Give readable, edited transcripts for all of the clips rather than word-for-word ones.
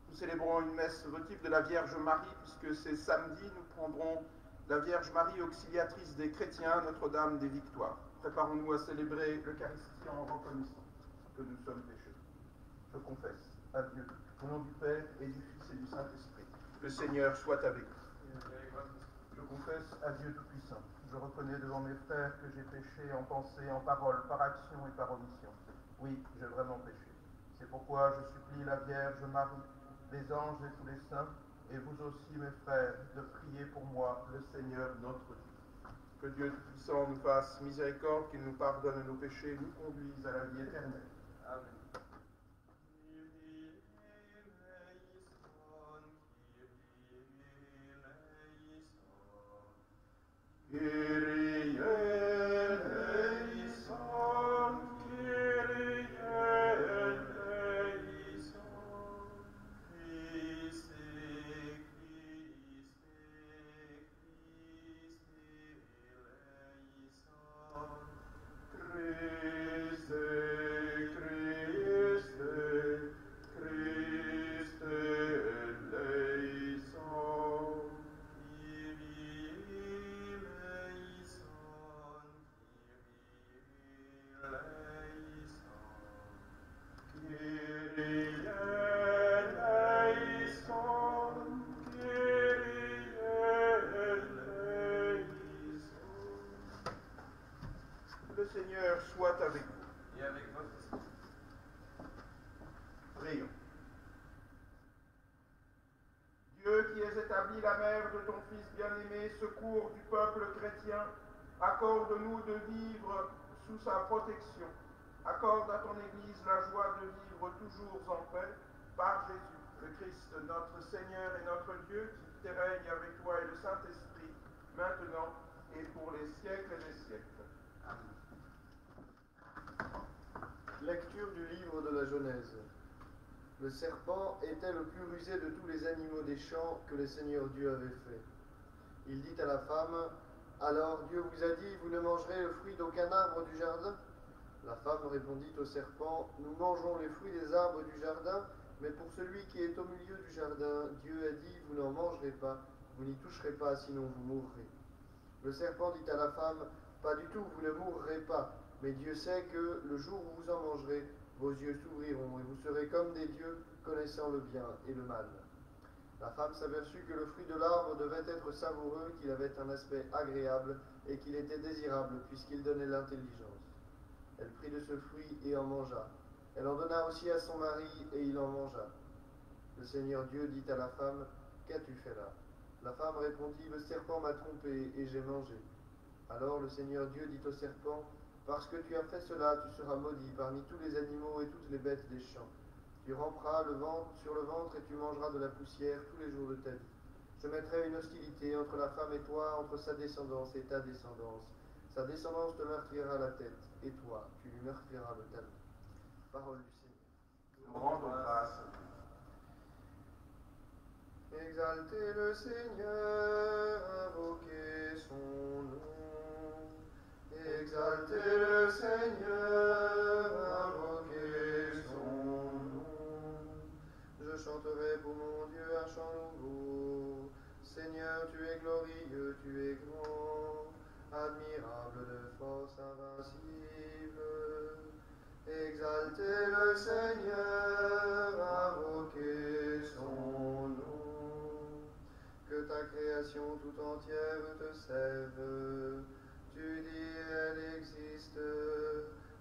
Nous célébrons une messe votive de la Vierge Marie, puisque c'est samedi, nous prendrons la Vierge Marie, auxiliatrice des chrétiens, Notre-Dame des Victoires. Préparons-nous à célébrer l'Eucharistie en reconnaissant que nous sommes pécheurs. Je confesse à Dieu, au nom du Père et du Fils et du Saint-Esprit, le Seigneur soit avec vous. Je confesse à Dieu Tout-Puissant. Je reconnais devant mes frères que j'ai péché en pensée, en parole, par action et par omission. Oui, j'ai vraiment péché. C'est pourquoi je supplie la Vierge Marie, les anges et tous les saints, et vous aussi, mes frères, de prier pour moi, le Seigneur notre Dieu. Que Dieu Tout-Puissant nous fasse miséricorde, qu'il nous pardonne nos péchés, nous conduise à la vie éternelle. Amen. Kyrie eleison, Kyrie eleison, Christe, Christe, Christe eleison, Christe, Christe, Christe eleison. Le Seigneur soit avec vous. Et avec votre esprit. Prions. Dieu qui es établi la mère de ton Fils bien-aimé, secours du peuple chrétien, accorde-nous de vivre sous sa protection. Accorde à ton Église la joie de vivre toujours en paix, par Jésus, le Christ, notre Seigneur et notre Dieu, qui te règne avec toi et le Saint-Esprit, maintenant et pour les siècles des siècles. Amen. Lecture du livre de la Genèse. Le serpent était le plus rusé de tous les animaux des champs que le Seigneur Dieu avait fait. Il dit à la femme, « Alors Dieu vous a dit, vous ne mangerez le fruit d'aucun arbre du jardin ?» La femme répondit au serpent, « Nous mangeons les fruits des arbres du jardin, mais pour celui qui est au milieu du jardin, Dieu a dit, vous n'en mangerez pas, vous n'y toucherez pas, sinon vous mourrez. » Le serpent dit à la femme, « Pas du tout, vous ne mourrez pas, mais Dieu sait que le jour où vous en mangerez, vos yeux s'ouvriront et vous serez comme des dieux, connaissant le bien et le mal. » La femme s'aperçut que le fruit de l'arbre devait être savoureux, qu'il avait un aspect agréable et qu'il était désirable puisqu'il donnait l'intelligence. Elle prit de ce fruit et en mangea. Elle en donna aussi à son mari et il en mangea. Le Seigneur Dieu dit à la femme, « Qu'as-tu fait là ?» La femme répondit, « Le serpent m'a trompé et j'ai mangé. » Alors le Seigneur Dieu dit au serpent, « Parce que tu as fait cela, tu seras maudit parmi tous les animaux et toutes les bêtes des champs. Tu ramperas sur le ventre et tu mangeras de la poussière tous les jours de ta vie. Je mettrai une hostilité entre la femme et toi, entre sa descendance et ta descendance. Sa descendance te meurtrira la tête, et toi, tu lui meurtriras le talon. » Parole du Seigneur. Nous rendons grâce. Exaltez le Seigneur, invoquez son nom. Exaltez le Seigneur, invoquez son nom. Je chanterai pour mon Dieu un chant nouveau. Seigneur, tu es glorieux, tu es grand, admirable de force invincible. Exaltez le Seigneur, invoquez son nom. Que ta création tout entière te serve. Tu dis, elle existe.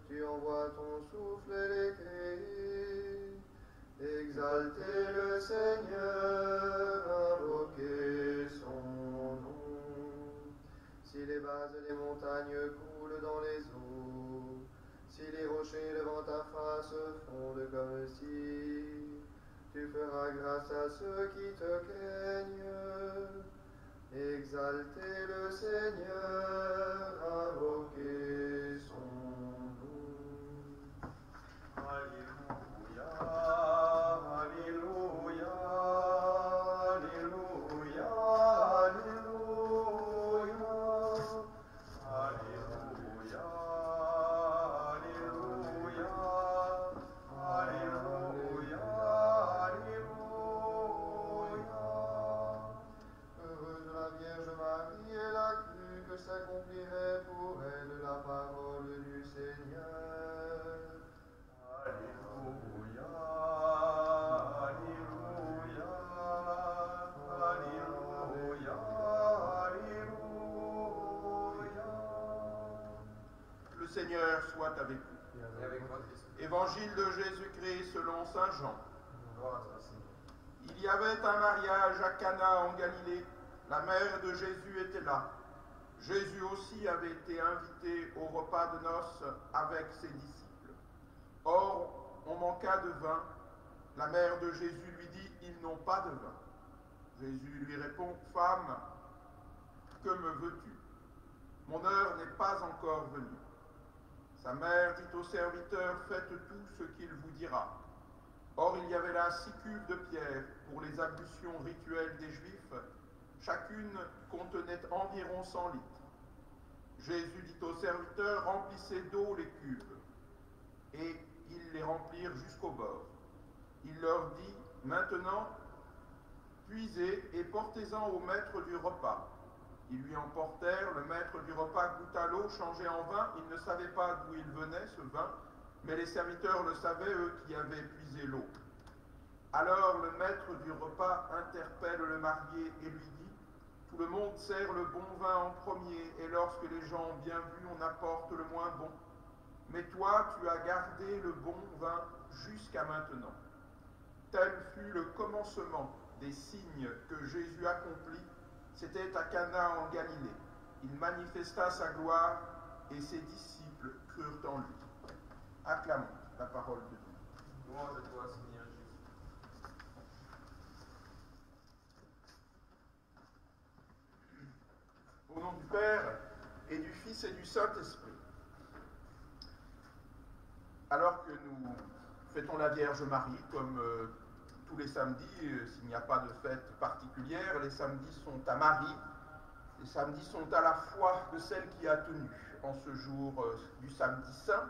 Tu envoies ton souffle, elle est créée. Exaltez le Seigneur, invoquez son nom. Si les bases des montagnes coulent dans les eaux, si les rochers devant ta face fondent comme si, Tu feras grâce à ceux qui te craignent. Exaltez le Seigneur, invoquez son nom. Alléluia, Alléluia, Alléluia, Alléluia, Alléluia, Alléluia, Alléluia, Alléluia. Heureuse la Vierge Marie, elle a cru que s'accomplirait pour elle la parole du Seigneur. Alléluia, Alléluia, Alléluia, Alléluia. Le Seigneur soit avec vous. Et avec votre esprit. Évangile de Jésus-Christ selon saint Jean. Gloire à toi, Seigneur. Il y avait un mariage à Cana en Galilée. La mère de Jésus était là. Jésus aussi avait été invité au repas de noces avec ses disciples. Or, on manqua de vin. La mère de Jésus lui dit, ils n'ont pas de vin. Jésus lui répond, femme, que me veux-tu? Mon heure n'est pas encore venue. Sa mère dit au serviteur, faites tout ce qu'il vous dira. Or, il y avait là 6 cuves de pierre pour les ablutions rituelles des Juifs. Chacune contenait environ 100 litres. Jésus dit au serviteur, remplissez d'eau les cuves. Et ils les remplirent jusqu'au bord. Il leur dit, maintenant, puisez et portez-en au maître du repas. Ils lui emportèrent, le maître du repas goûta l'eau changée en vin. Il ne savait pas d'où il venait, ce vin, mais les serviteurs le savaient, eux qui avaient puisé l'eau. Alors le maître du repas interpelle le marié et lui dit, tout le monde sert le bon vin en premier, et lorsque les gens ont bien bu, on apporte le moins bon. Mais toi, tu as gardé le bon vin jusqu'à maintenant. Tel fut le commencement des signes que Jésus accomplit. C'était à Cana en Galilée. Il manifesta sa gloire et ses disciples crurent en lui. Acclamons la parole de Dieu. Gloire à toi, Seigneur Jésus. Au nom du Père et du Fils et du Saint-Esprit. Alors que nous fêtons la Vierge Marie, comme tous les samedis, s'il n'y a pas de fête particulière, les samedis sont à Marie. Les samedis sont à la foi de celle qui a tenu en ce jour du samedi saint.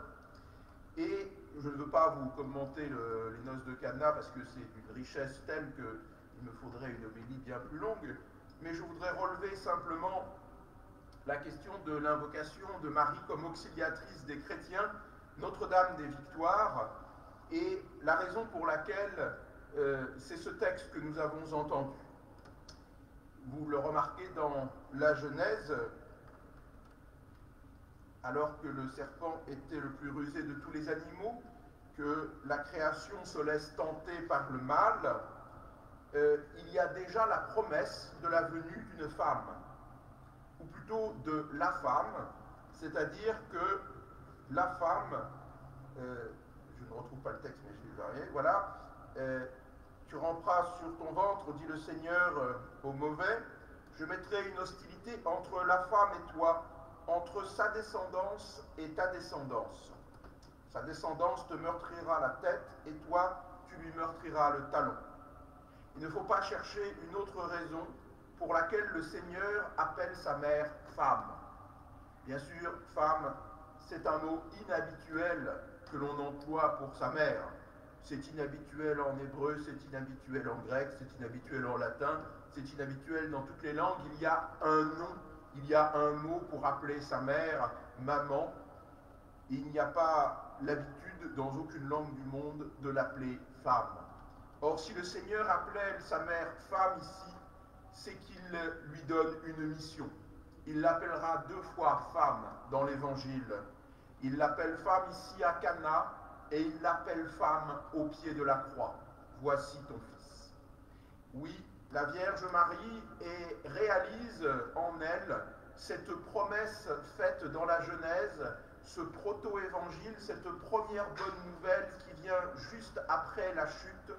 Et je ne veux pas vous commenter les noces de Cana parce que c'est d'une richesse telle qu'il me faudrait une homélie bien plus longue, mais je voudrais relever simplement la question de l'invocation de Marie comme auxiliatrice des chrétiens, Notre-Dame des Victoires, et la raison pour laquelle c'est ce texte que nous avons entendu. Vous le remarquez dans la Genèse, alors que le serpent était le plus rusé de tous les animaux, que la création se laisse tenter par le mal, il y a déjà la promesse de la venue d'une femme, ou plutôt de la femme, c'est-à-dire que la femme, je ne retrouve pas le texte mais je l'ai varié, voilà, tu ramperas sur ton ventre, dit le Seigneur au mauvais, je mettrai une hostilité entre la femme et toi, entre sa descendance et ta descendance. Sa descendance te meurtrira la tête et toi, tu lui meurtriras le talon. Il ne faut pas chercher une autre raison pour laquelle le Seigneur appelle sa mère femme. Bien sûr, femme, c'est un mot inhabituel que l'on emploie pour sa mère. C'est inhabituel en hébreu, c'est inhabituel en grec, c'est inhabituel en latin, c'est inhabituel dans toutes les langues. Il y a un nom, il y a un mot pour appeler sa mère, maman. Il n'y a pas l'habitude dans aucune langue du monde de l'appeler femme. Or, si le Seigneur appelait sa mère femme ici, c'est qu'il lui donne une mission. Il l'appellera 2 fois femme dans l'Évangile. Il l'appelle femme ici à Cana et il l'appelle femme au pied de la croix. Voici ton fils. Oui, la Vierge Marie réalise en elle cette promesse faite dans la Genèse, ce proto-évangile, cette première bonne nouvelle qui vient juste après la chute,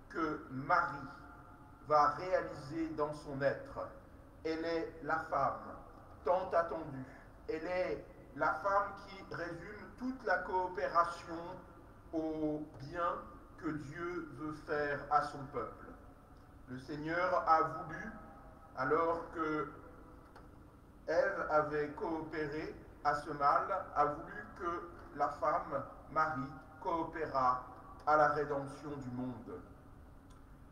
que Marie va réaliser dans son être. Elle est la femme tant attendue. Elle est la femme qui résume toute la coopération au bien que Dieu veut faire à son peuple. Le Seigneur a voulu, alors que Ève avait coopéré à ce mal, a voulu que la femme, Marie, coopérât à la rédemption du monde.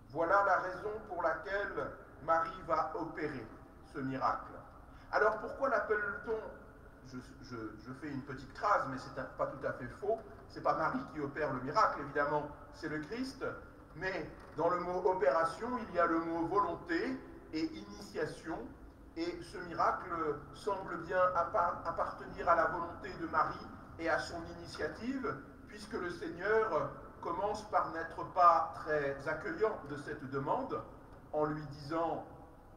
Voilà la raison pour laquelle Marie va opérer ce miracle. Alors pourquoi l'appelle-t-on, je fais une petite crase, mais c'est pas tout à fait faux, c'est pas Marie qui opère le miracle, évidemment, c'est le Christ, mais dans le mot opération, il y a le mot volonté et initiation, et ce miracle semble bien appartenir à la volonté de Marie et à son initiative, puisque le Seigneur commence par n'être pas très accueillant de cette demande, en lui disant,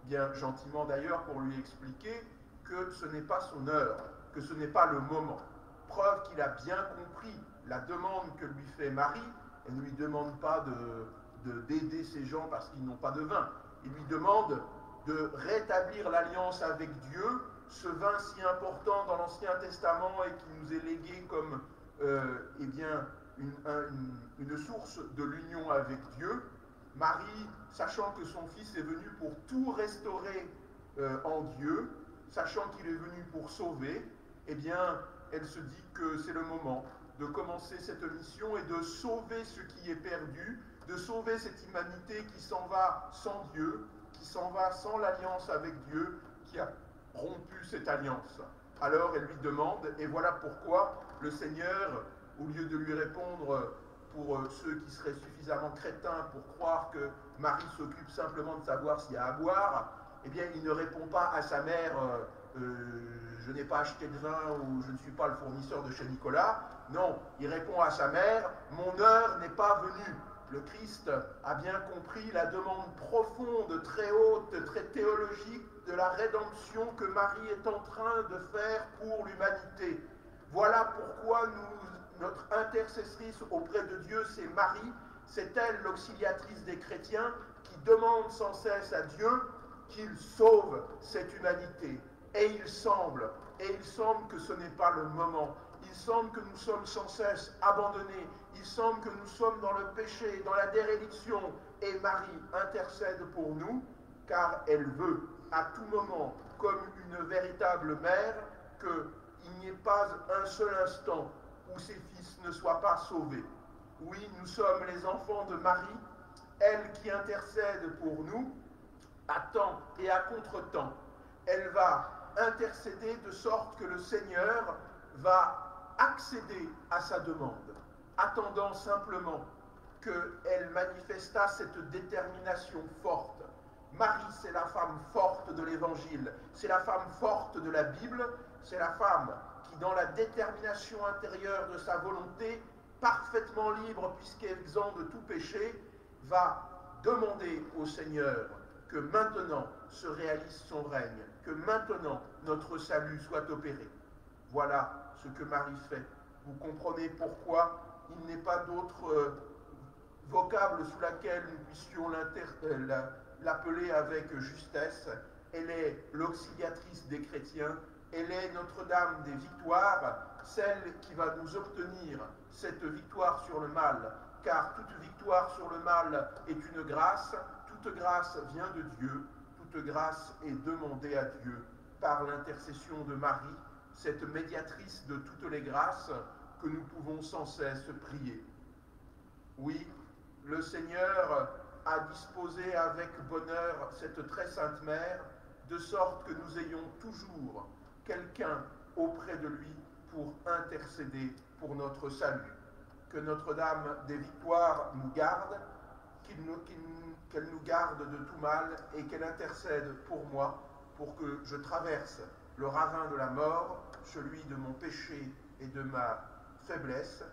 bien gentiment d'ailleurs pour lui expliquer, que ce n'est pas son heure, que ce n'est pas le moment. Preuve qu'il a bien compris la demande que lui fait Marie. Elle ne lui demande pas d'aider ces gens parce qu'ils n'ont pas de vin. Il lui demande de rétablir l'alliance avec Dieu, ce vin si important dans l'Ancien Testament et qui nous est légué comme une source de l'union avec Dieu. Marie, sachant que son fils est venu pour tout restaurer en Dieu, sachant qu'il est venu pour sauver, eh bien, elle se dit que c'est le moment de commencer cette mission et de sauver ce qui est perdu, de sauver cette humanité qui s'en va sans Dieu, qui s'en va sans l'alliance avec Dieu, qui a rompu cette alliance. Alors elle lui demande, et voilà pourquoi le Seigneur, au lieu de lui répondre pour ceux qui seraient suffisamment crétins pour croire que Marie s'occupe simplement de savoir s'il y a à boire, eh bien il ne répond pas à sa mère je n'ai pas acheté de vin ou je ne suis pas le fournisseur de chez Nicolas. Non, il répond à sa mère, mon heure n'est pas venue. Le Christ a bien compris la demande profonde, très haute, très théologique de la rédemption que Marie est en train de faire pour l'humanité. Voilà pourquoi notre intercessrice auprès de Dieu, c'est Marie. C'est elle, l'auxiliatrice des chrétiens, qui demande sans cesse à Dieu qu'il sauve cette humanité. Et il semble que ce n'est pas le moment. Il semble que nous sommes sans cesse abandonnés. Il semble que nous sommes dans le péché, dans la déréliction. Et Marie intercède pour nous, car elle veut à tout moment, comme une véritable mère, qu'il n'y ait pas un seul instant où ses fils ne soient pas sauvés. Oui, nous sommes les enfants de Marie, elle qui intercède pour nous, à temps et à contre-temps. Elle va intercéder de sorte que le Seigneur va accéder à sa demande, attendant simplement qu'elle manifestât cette détermination forte. Marie, c'est la femme forte de l'Évangile, c'est la femme forte de la Bible, c'est la femme qui, dans la détermination intérieure de sa volonté, parfaitement libre puisqu'exempt de tout péché, va demander au Seigneur que maintenant se réalise son règne, que maintenant notre salut soit opéré. Voilà ce que Marie fait. Vous comprenez pourquoi il n'est pas d'autre vocable sous laquelle nous puissions l'appeler avec justesse. Elle est l'auxiliatrice des chrétiens, elle est Notre-Dame des victoires, celle qui va nous obtenir cette victoire sur le mal, car toute victoire sur le mal est une grâce, toute grâce vient de Dieu, toute grâce est demandée à Dieu par l'intercession de Marie, cette médiatrice de toutes les grâces que nous pouvons sans cesse prier. Oui, le Seigneur a disposé avec bonheur cette très sainte mère, de sorte que nous ayons toujours quelqu'un auprès de lui pour intercéder pour notre salut. Que Notre-Dame des victoires nous garde, qu'elle nous garde de tout mal et qu'elle intercède pour moi, pour que je traverse le ravin de la mort, celui de mon péché et de ma faiblesse,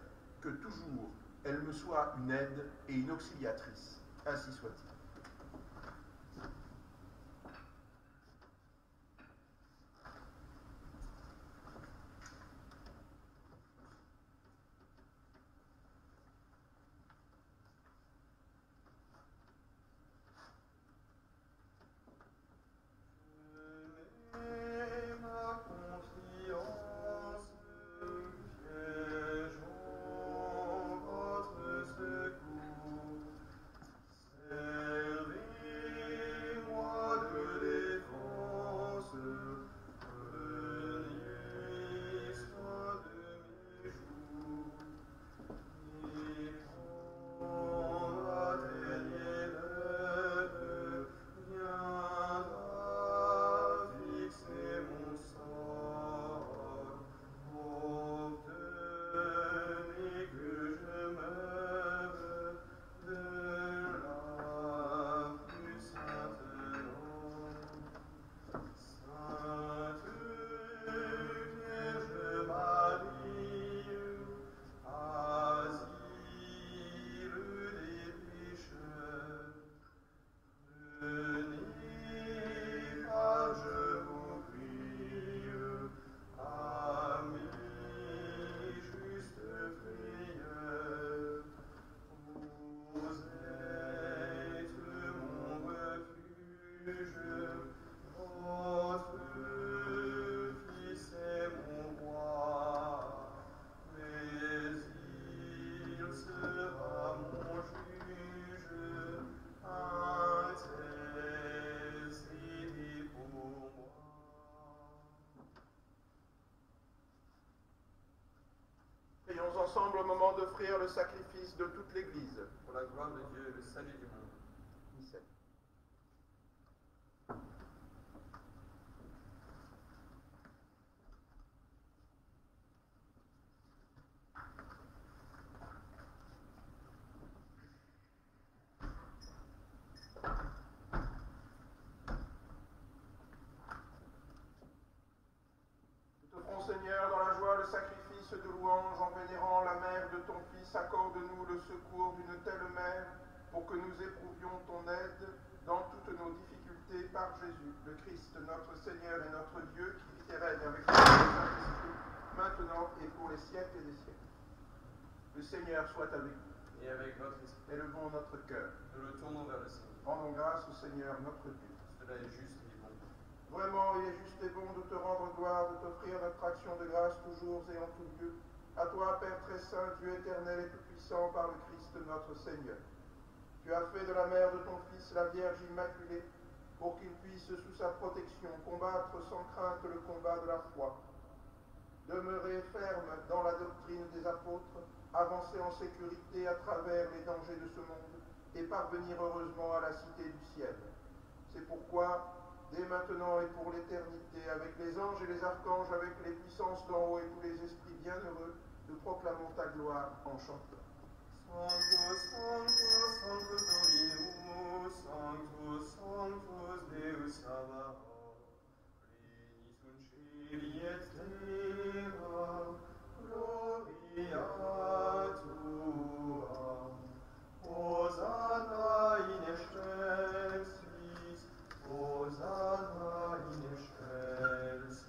que toujours elle me soit une aide et une auxiliatrice. Ainsi soit-il. ensemble au moment d'offrir le sacrifice de toute l'Église. pour la gloire de Dieu et le salut du monde. Missel. Seigneur, dans la joie, le sacrifice de louange, en vénérant la mère de ton Fils, accorde-nous le secours d'une telle mère, pour que nous éprouvions ton aide dans toutes nos difficultés par Jésus, le Christ, notre Seigneur et notre Dieu, qui vit et règne avec toi, Saint-Esprit, maintenant et pour les siècles des siècles. Le Seigneur soit avec vous. Et avec votre esprit. Élevons notre cœur. Nous le tournons vers le Seigneur. Rendons grâce au Seigneur, notre Dieu. Cela est juste et bon. Vraiment, il est juste et bon de te rendre gloire, de t'offrir notre action de grâce toujours et en tout lieu. À toi, Père très saint, Dieu éternel et tout-puissant, par le Christ notre Seigneur. Tu as fait de la mère de ton Fils la Vierge Immaculée, pour qu'il puisse, sous sa protection, combattre sans crainte le combat de la foi. Demeurer ferme dans la doctrine des apôtres, avancer en sécurité à travers les dangers de ce monde, et parvenir heureusement à la cité du ciel. C'est pourquoi, dès maintenant et pour l'éternité, avec les anges et les archanges, avec les puissances d'en haut et tous les esprits bienheureux, nous proclamons ta gloire en chantant. Sanctus, Sanctus, Sanctus Dominus, Sanctus, Sanctus Deus Sabaoth, pleni sunt celi et terra, gloria tua. Hosanna in excelsis, Hosanna in excelsis,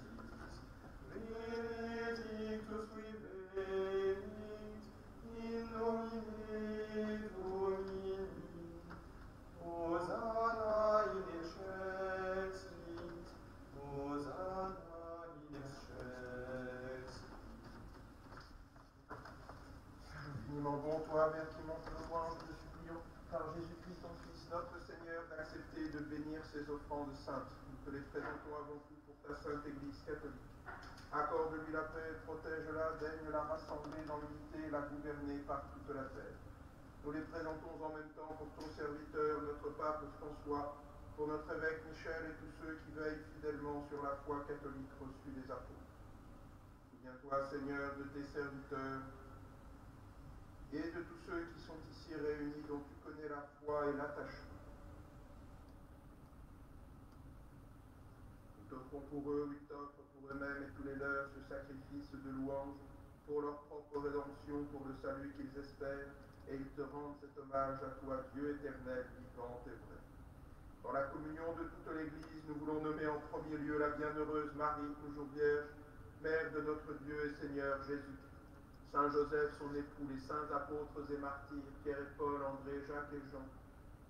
benedictus qui venit, in nomine Domini, Hosanna in excelsis, Hosanna in excelsis. Infiniment bon, toi, Mère qui monte nos louanges, nous supplions, par Jésus-Christ, ton Fils, notre Seigneur, d'accepter de bénir ces offrandes saintes. Nous te les présentons avant tout pour ta sainte Église catholique. Accorde-lui la paix, protège-la, daigne la rassembler dans l'unité et la gouverner par toute la terre. Nous les présentons en même temps pour ton serviteur, notre pape François, pour notre évêque Michel et tous ceux qui veillent fidèlement sur la foi catholique reçue des apôtres. Souviens-toi, Seigneur, de tes serviteurs et de tous ceux qui sont ici réunis, dont tu connais la foi et l'attachement. Nous t'offrons pour eux, ils t'offrent pour eux-mêmes et tous les leurs ce sacrifice de louange pour leur propre rédemption, pour le salut qu'ils espèrent, et ils te rendent cet hommage à toi, Dieu éternel, vivant et vrai. Dans la communion de toute l'Église, nous voulons nommer en premier lieu la bienheureuse Marie, toujours Vierge, Mère de notre Dieu et Seigneur Jésus. Saint Joseph, son époux, les saints apôtres et martyrs, Pierre et Paul, André, Jacques et Jean,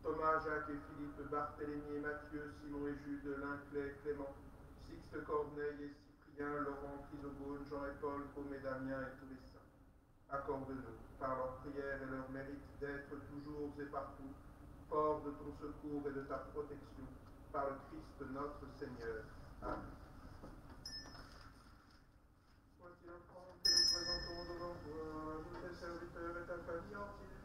Thomas, Jacques et Philippe, Barthélemy et Matthieu, Simon et Jude, Linclay, Clément, Sixte, Corneille et Cyprien, Laurent, Chrysogone, Jean et Paul, Côme et Damien et tous les saints. Accorde-nous, par leurs prières et leurs mérites, d'être toujours et partout fort de ton secours et de ta protection, par le Christ notre Seigneur. Amen. Voici l'offrande que nous présentons devant toi, nous tes serviteurs et ta famille entière,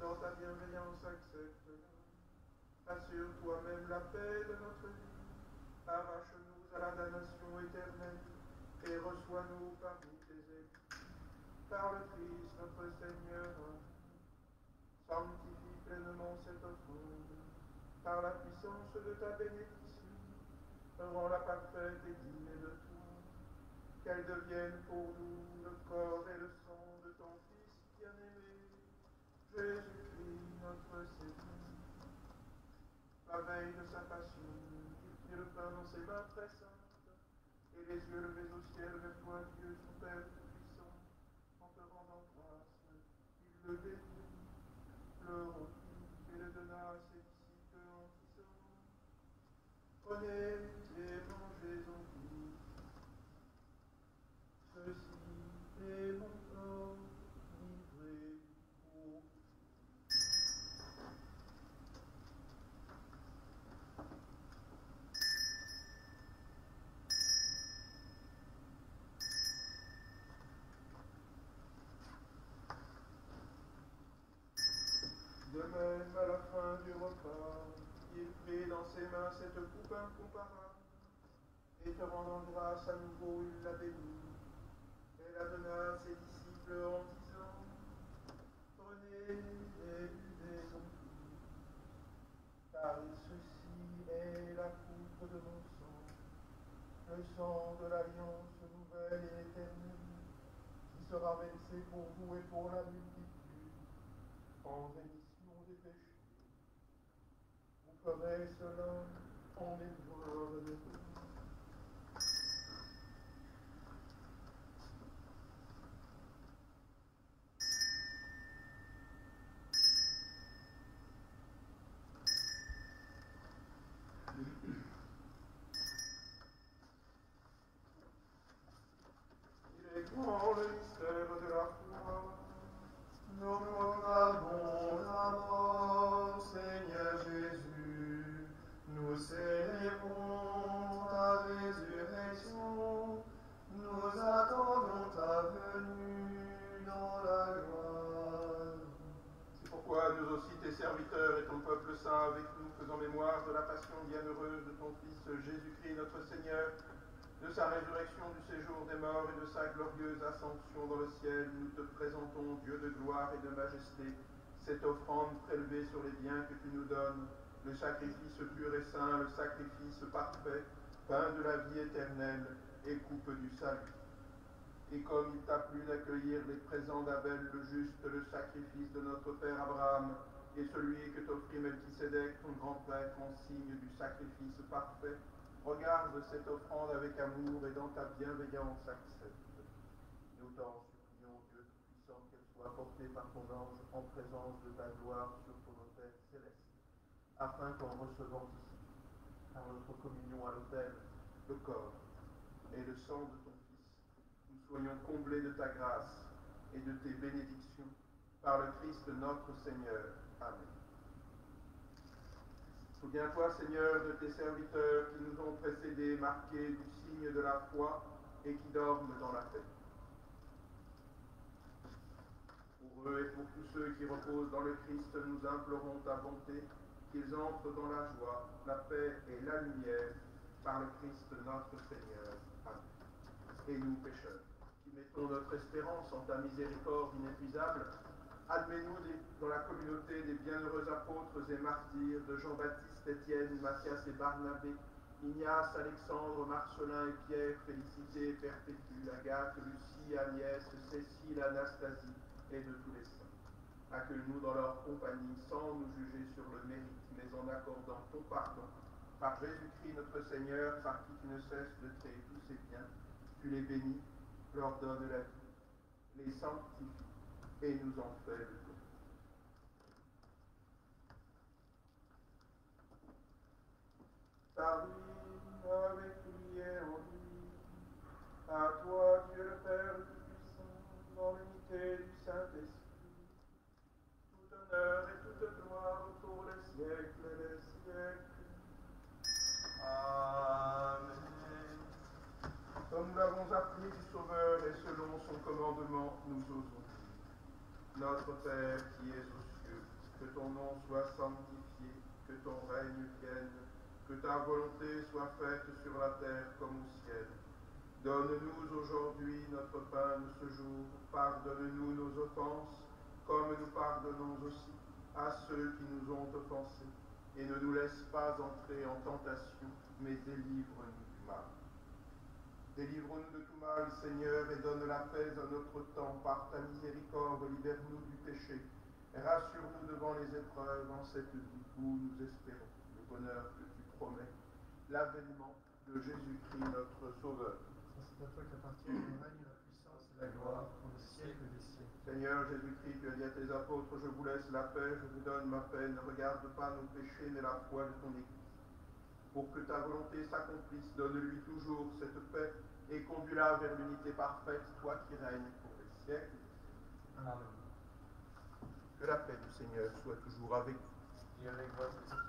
dans ta bienveillance accepte-la. Assure toi-même la paix de notre vie, arrache-nous à la damnation éternelle, et reçois-nous parmi tes élus. Par le Christ notre Seigneur, sanctifie pleinement cette offrande, par la puissance de ta bénédiction, rends-la parfaite et digne de toi, qu'elle devienne pour nous le corps et le sang de ton Fils bien-aimé, Jésus-Christ notre Seigneur. La veille de sa passion, il prit le pain dans ses mains très saintes, et les yeux levés au ciel vers toi, Dieu, son Père tout-puissant, en te rendant grâce, il le bénit, le rompit et le donna à ses disciples en disant: Prenez et mangez-en tous. Ceci est mon corps livré pour vous. De même, à la fin du repas, il prit dans ses mains cette coupe incomparable, et te rendant grâce à nouveau, il la bénit, et la donna à ses disciples en disant, prenez et buvez en tous, car ceci est la coupe de mon sang, le sang de l'alliance nouvelle et éternelle, qui sera versé pour vous et pour la multitude, en rémission des péchés. Vous ferez cela en mémoire de moi. Il est grand le mystère de la foi. Nous proclamons la mort, Seigneur Jésus. Nous célébrons ta résurrection. Nous attendons ta venue dans la gloire. C'est pourquoi nous aussi, tes serviteurs et ton peuple saint, avec nous, faisant mémoire de la passion bienheureuse de ton Fils Jésus-Christ notre Seigneur, de sa résurrection du séjour des morts et de sa glorieuse ascension dans le ciel, nous te présentons, Dieu de gloire et de majesté, cette offrande prélevée sur les biens que tu nous donnes, le sacrifice pur et saint, le sacrifice parfait, pain de la vie éternelle et coupe du salut. Et comme il t'a plu d'accueillir les présents d'Abel le juste, le sacrifice de notre père Abraham, et celui que t'offrit Melchisédek, ton grand prêtre, en signe du sacrifice parfait, regarde cette offrande avec amour et dans ta bienveillance accepte. Nous t'en supplions, Dieu Tout-Puissant, qu'elle soit portée par ton ange en présence de ta gloire sur ton autel céleste, afin qu'en recevant ici, par notre communion à l'autel, le corps et le sang de ton Fils, nous soyons comblés de ta grâce et de tes bénédictions par le Christ notre Seigneur. Amen. Souviens-toi, Seigneur, de tes serviteurs qui nous ont précédés, marqués du signe de la foi et qui dorment dans la paix. Pour eux et pour tous ceux qui reposent dans le Christ, nous implorons ta bonté, qu'ils entrent dans la joie, la paix et la lumière par le Christ notre Seigneur. Amen. Et nous, pécheurs, qui mettons notre espérance en ta miséricorde inépuisable, admets-nous dans la communauté des bienheureux apôtres et martyrs de Jean-Baptiste, Étienne, Matthias et Barnabé, Ignace, Alexandre, Marcelin et Pierre, Félicité, Perpétue, Agathe, Lucie, Agnès, Cécile, Anastasie et de tous les saints. Accueille-nous dans leur compagnie sans nous juger sur le mérite, mais en accordant ton pardon. Par Jésus-Christ notre Seigneur, par qui tu ne cesses de créer tous ces biens, tu les bénis, leur donnes la vie, les sanctifies et nous en fais le don. Par lui, avec lui et en lui, à toi, Dieu le Père Tout-Puissant, dans l'unité du Saint-Esprit, tout honneur et toute gloire pour les siècles et les siècles. Amen. Comme nous l'avons appris du Sauveur et selon son commandement, nous osons. Notre Père qui es aux cieux, que ton nom soit sanctifié, que ton règne vienne, que ta volonté soit faite sur la terre comme au ciel. Donne-nous aujourd'hui notre pain de ce jour. Pardonne-nous nos offenses, comme nous pardonnons aussi à ceux qui nous ont offensés. Et ne nous laisse pas entrer en tentation, mais délivre-nous du mal. Délivre-nous de tout mal, Seigneur, et donne la paix à notre temps. Par ta miséricorde, libère-nous du péché. Rassure-nous devant les épreuves en cette vie où nous espérons le bonheur que tu promets, l'avènement de Jésus-Christ, notre Sauveur. C'est à toi qu'appartiennent le règne, la puissance et la gloire pour le siècle des siècles. Seigneur Jésus-Christ, tu as dit à tes apôtres, je vous laisse la paix, je vous donne ma paix. Ne regarde pas nos péchés, mais la foi de ton Église. Pour que ta volonté s'accomplisse, donne-lui toujours cette paix et conduis-la vers l'unité parfaite, toi qui règnes pour les siècles. Amen. Que la paix du Seigneur soit toujours avec vous. Et avec votre esprit.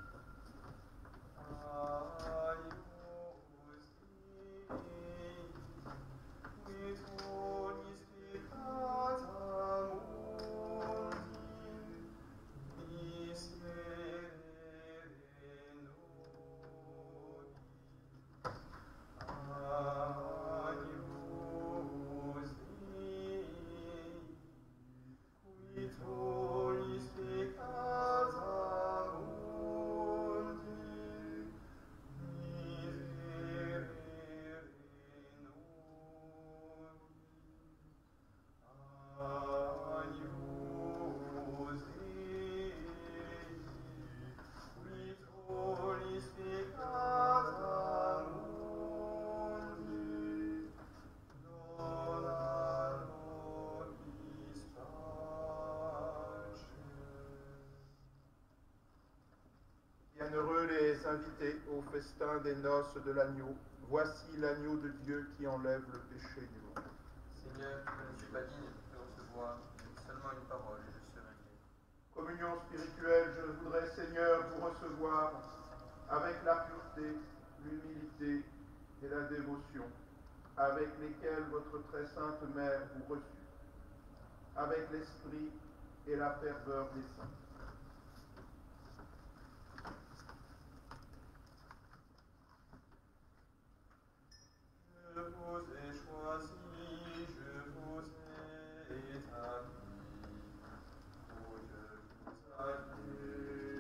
invités au festin des noces de l'agneau. Voici l'agneau de Dieu qui enlève le péché du monde. Seigneur, je ne suis pas digne de recevoir, seulement une parole et je serai guéri. Communion spirituelle, je voudrais, Seigneur, vous recevoir avec la pureté, l'humilité et la dévotion, avec lesquelles votre très sainte mère vous reçut, avec l'esprit et la ferveur des saints. Je vous ai choisi, je vous ai établi, où je vous salue,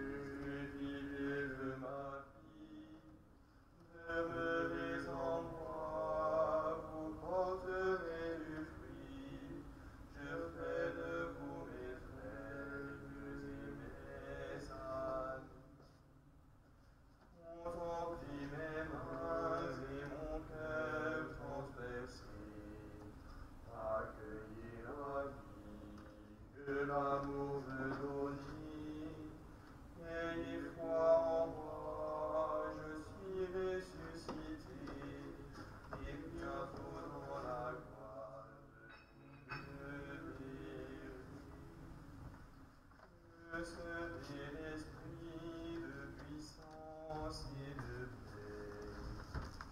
vivez ma vie. Demeurez en moi, vous porterez du fruit, je ferai de vous mes frères et mes amis. Contemplez mes mains et mon cœur transpercé, accueillez la vie que l'amour veut donner. Ayez foi en moi, je suis ressuscité, et bientôt dans la gloire de Dieu. Que ce l'esprit de puissance et de paix,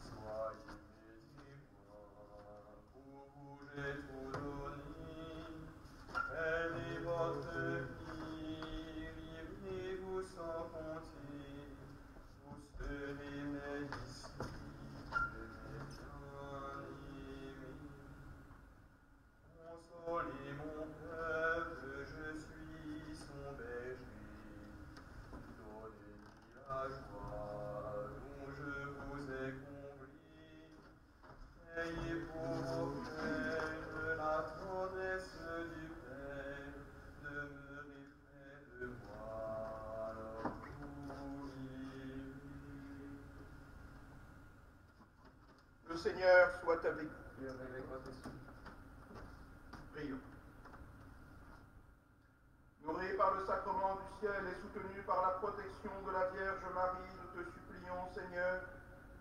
soyez mes témoins, pour vous j'ai tout donné. Elle est votre vie, livrez-vous sans compter, vous serez mes disciples, mes bien-aimés. Consolez mon peuple, je suis son berger. Donnez-lui la joie dont je vous ai comblé. Ayez pour vos cœurs la tendresse du Père. Demeurez près de moi, alors vous vivrez. Le Seigneur soit avec vous. Et avec votre esprit. Prions. Nourris par le sacrement du ciel et soutenus par la protection de la Vierge Marie, nous te supplions, Seigneur,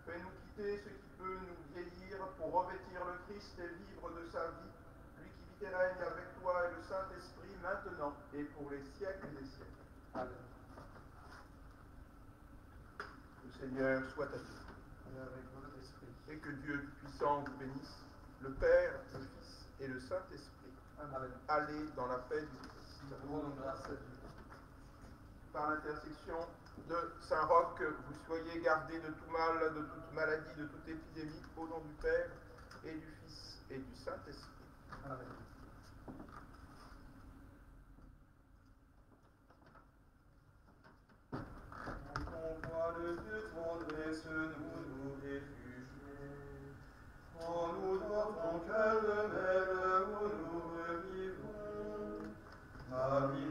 fais-nous quitter ce qui peut nous vieillir pour revêtir le Christ et vivre de sa vie, lui qui vit et règne avec toi et le Saint-Esprit maintenant et pour les siècles des siècles. Amen. Le Seigneur soit à vous. Et avec votre esprit. Et que Dieu puissant vous bénisse, le Père, le Fils et le Saint-Esprit. Amen. Allez dans la paix du Christ. Nous rendons grâce à Dieu. Par l'intercession de Saint Roch, vous soyez gardés de tout mal, de toute maladie, de toute épidémie, au nom du Père et du Fils et du Saint-Esprit. Amen. En voile de tendresse, nous nous réfugier. Prends-nous dans ton cœur de mère où nous revivons. Marie,